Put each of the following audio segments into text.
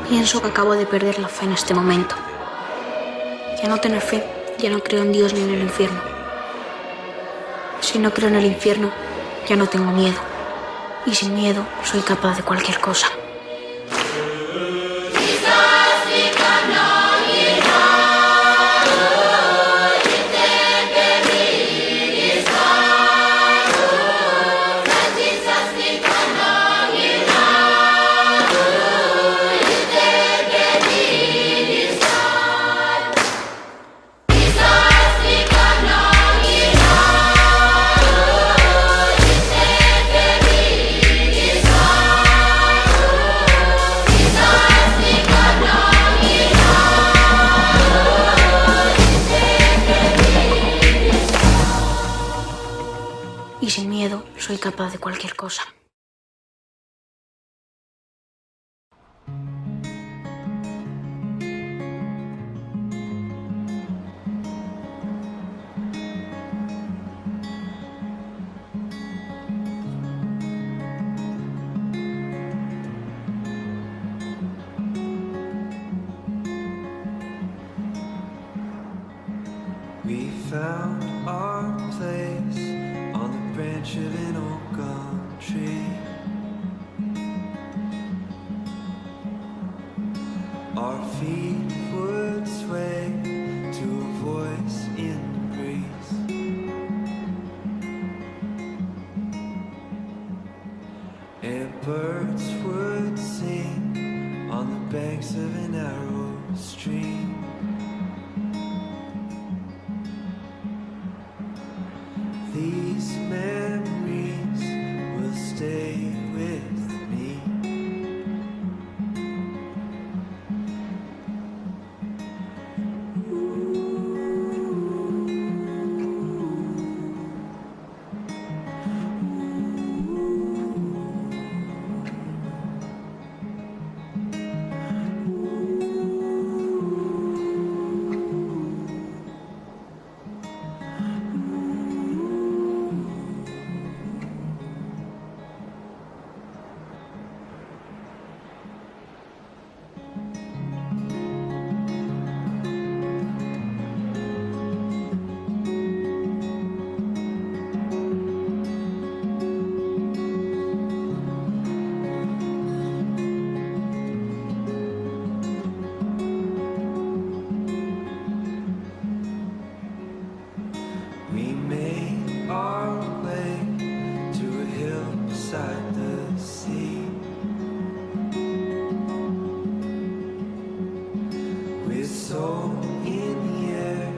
Pienso que acabo de perder la fe en este momento. Ya no tener fe, ya no creo en Dios ni en el infierno. Si no creo en el infierno, ya no tengo miedo. Y sin miedo soy capaz de cualquier cosa. Y sin miedo soy capaz de cualquier cosa. We found our place on the branch of an old gum tree. Our feet would sway to a voice in the breeze. And birds would sing on the banks of a narrow stream. These memories will stay with me. We made our way to a hill beside the sea, with soul in the air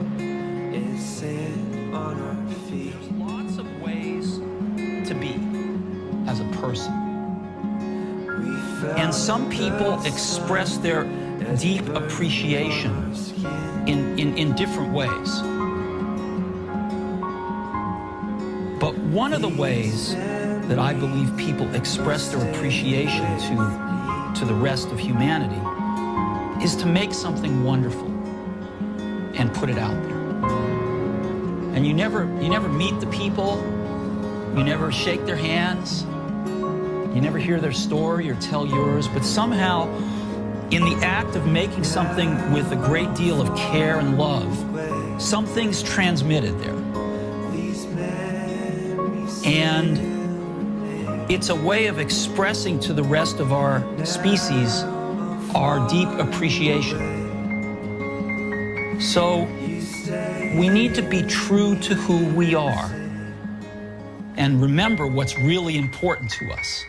and sand on our feet. There's lots of ways to be as a person. And some people express their deep appreciation in different ways. But one of the ways that I believe people express their appreciation to the rest of humanity is to make something wonderful and put it out there. And you never meet the people, you never shake their hands, you never hear their story or tell yours, but somehow in the act of making something with a great deal of care and love, something's transmitted there. And it's a way of expressing to the rest of our species our deep appreciation. So we need to be true to who we are and remember what's really important to us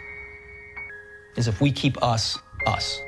is if we keep us, us.